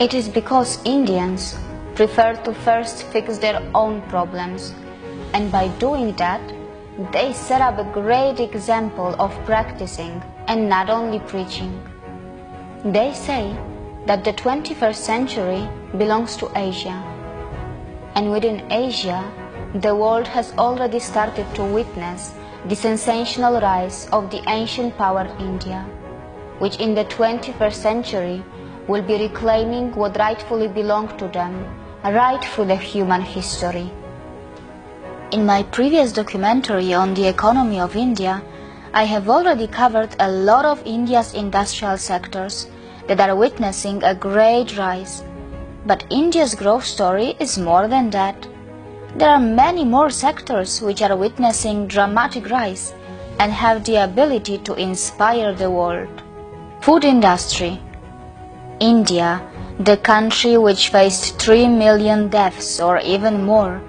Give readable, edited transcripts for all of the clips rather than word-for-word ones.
It is because Indians prefer to first fix their own problems, and by doing that, they set up a great example of practicing and not only preaching. They say that the 21st century belongs to Asia, and within Asia, the world has already started to witness the sensational rise of the ancient power India, which in the 21st century will be reclaiming what rightfully belonged to them right through the human history. In my previous documentary on the economy of India, I have already covered a lot of India's industrial sectors that are witnessing a great rise. But India's growth story is more than that. There are many more sectors which are witnessing dramatic rise and have the ability to inspire the world. Food industry. India, the country which faced 3 million deaths or even more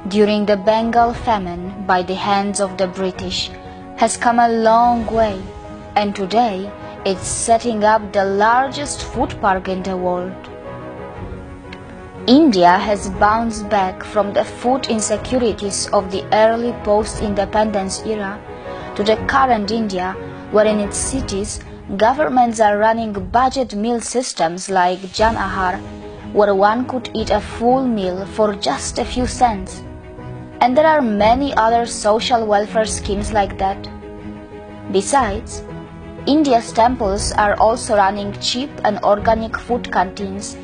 during the Bengal famine by the hands of the British, has come a long way, and today it's setting up the largest food park in the world. India has bounced back from the food insecurities of the early post-independence era to the current India, where in its cities governments are running budget meal systems like Jan Ahar, where one could eat a full meal for just a few cents. And there are many other social welfare schemes like that. Besides, India's temples are also running cheap and organic food canteens,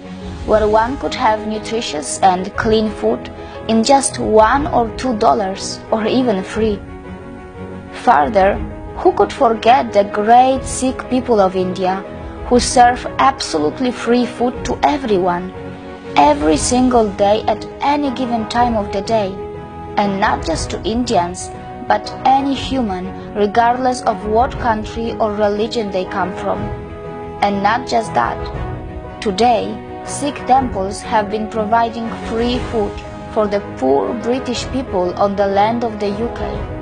where one could have nutritious and clean food in just $1 or $2 or even free. Further, who could forget the great Sikh people of India who serve absolutely free food to everyone, every single day at any given time of the day, and not just to Indians, but any human regardless of what country or religion they come from. And not just that, today Sikh temples have been providing free food for the poor British people on the land of the UK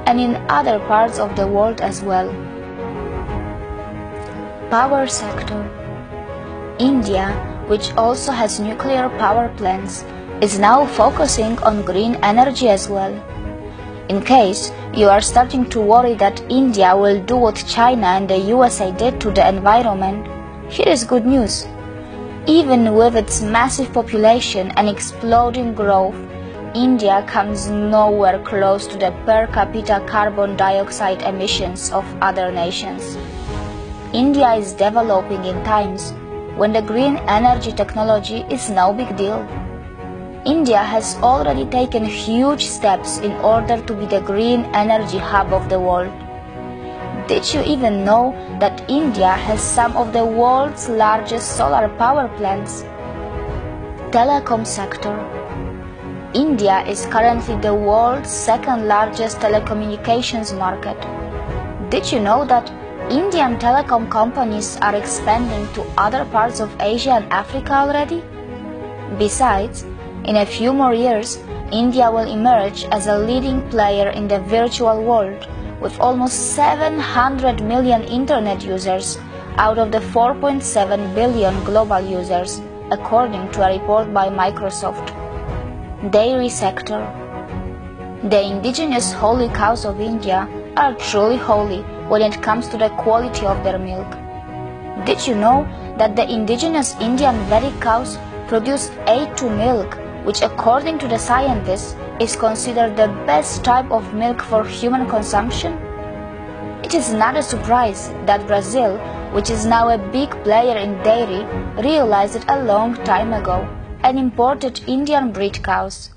and in other parts of the world as well. Power sector. India, which also has nuclear power plants, is now focusing on green energy as well. In case you are starting to worry that India will do what China and the USA did to the environment, here is good news. Even with its massive population and exploding growth, India comes nowhere close to the per capita carbon dioxide emissions of other nations. India is developing in times when the green energy technology is no big deal. India has already taken huge steps in order to be the green energy hub of the world. Did you even know that India has some of the world's largest solar power plants? Telecom sector. India is currently the world's second largest telecommunications market. Did you know that Indian telecom companies are expanding to other parts of Asia and Africa already? Besides, in a few more years, India will emerge as a leading player in the virtual world with almost 700 million internet users out of the 4.7 billion global users, according to a report by Microsoft. Dairy sector. The indigenous holy cows of India are truly holy when it comes to the quality of their milk. Did you know that the indigenous Indian Vedic cows produce A2 milk, which according to the scientists is considered the best type of milk for human consumption? It is not a surprise that Brazil, which is now a big player in dairy, realized it a long time ago and imported Indian breed cows.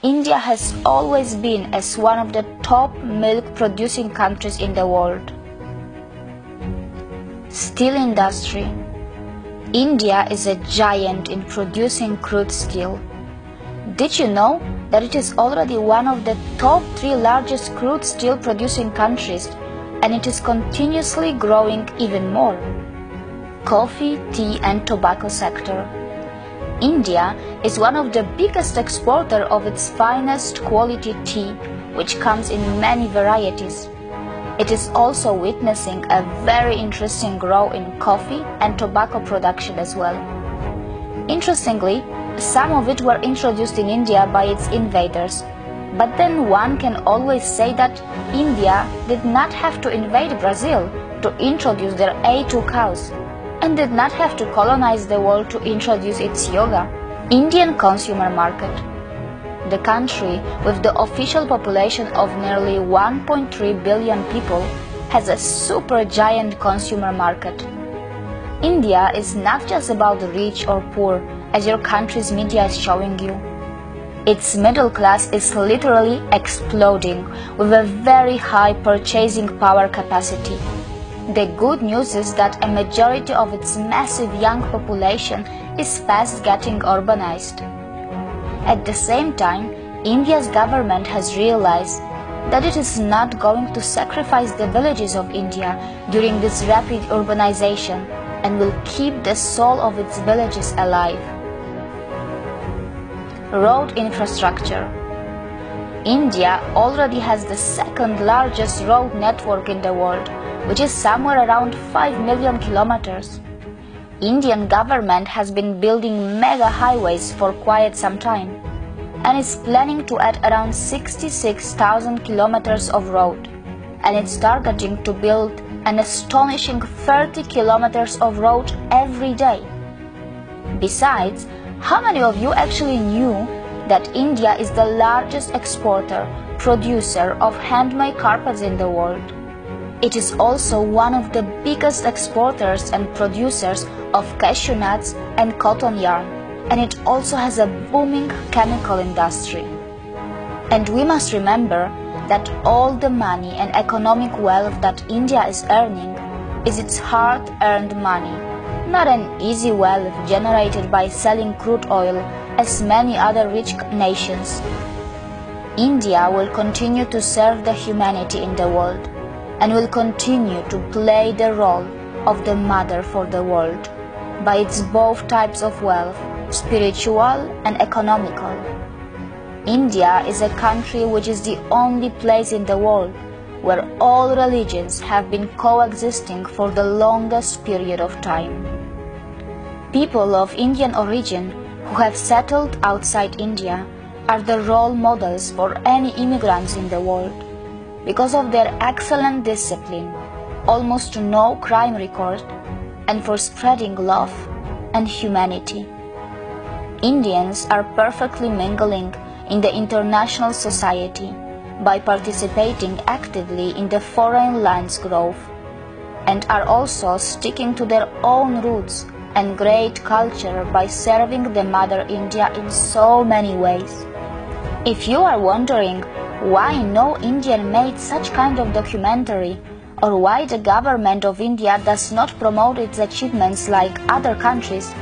India has always been as one of the top milk producing countries in the world. Steel industry. India is a giant in producing crude steel. Did you know that it is already one of the top 3 largest crude steel producing countries, and it is continuously growing even more? Coffee, tea and tobacco sector. India is one of the biggest exporter of its finest quality tea, which comes in many varieties. It is also witnessing a very interesting growth in coffee and tobacco production as well. Interestingly, some of it were introduced in India by its invaders. But then one can always say that India did not have to invade Brazil to introduce their A2 cows, and did not have to colonize the world to introduce its yoga. Indian consumer market. The country, with the official population of nearly 1.3 billion people, has a super giant consumer market. India is not just about the rich or poor, as your country's media is showing you. Its middle class is literally exploding with a very high purchasing power capacity. The good news is that a majority of its massive young population is fast getting urbanized. At the same time, India's government has realized that it is not going to sacrifice the villages of India during this rapid urbanization and will keep the soul of its villages alive. Road infrastructure. India already has the second largest road network in the world, which is somewhere around 5 million kilometers. Indian government has been building mega highways for quite some time and is planning to add around 66,000 kilometers of road, and it's targeting to build an astonishing 30 kilometers of road every day. Besides, how many of you actually knew that India is the largest exporter, producer of handmade carpets in the world? It is also one of the biggest exporters and producers of cashew nuts and cotton yarn, and it also has a booming chemical industry. And we must remember that all the money and economic wealth that India is earning is its hard-earned money, not an easy wealth generated by selling crude oil as many other rich nations. India will continue to serve the humanity in the world and will continue to play the role of the mother for the world by its both types of wealth, spiritual and economical. India is a country which is the only place in the world where all religions have been coexisting for the longest period of time. People of Indian origin who have settled outside India are the role models for any immigrants in the world because of their excellent discipline, almost no crime record, and for spreading love and humanity. Indians are perfectly mingling in the international society by participating actively in the foreign lands growth, and are also sticking to their own roots and great culture by serving the Mother India in so many ways. If you are wondering why no Indian made such kind of documentary, or why the government of India does not promote its achievements like other countries,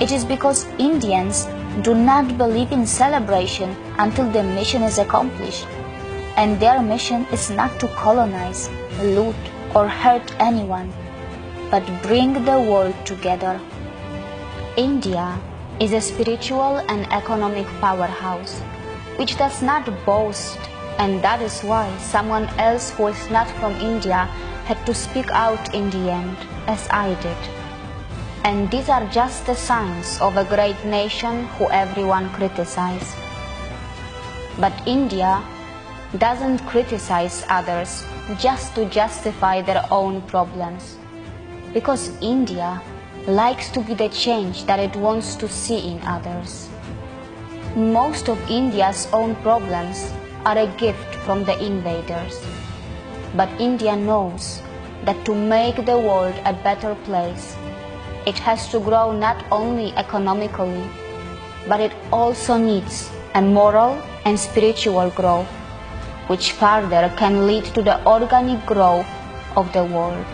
it is because Indians do not believe in celebration until the mission is accomplished, and their mission is not to colonize, loot, or hurt anyone, but bring the world together. India is a spiritual and economic powerhouse, which does not boast, and that is why someone else who is not from India had to speak out in the end, as I did. And these are just the signs of a great nation who everyone criticizes. But India doesn't criticize others just to justify their own problems, because India likes to be the change that it wants to see in others. Most of India's own problems are a gift from the invaders, but India knows that to make the world a better place, it has to grow not only economically, but it also needs a moral and spiritual growth, which further can lead to the organic growth of the world.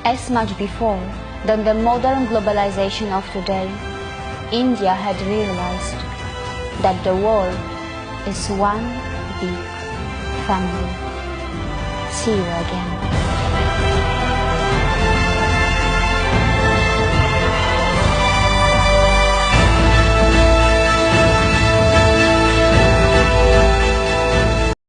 As much before than the modern globalization of today, India had realized that the world is one big family. See you again.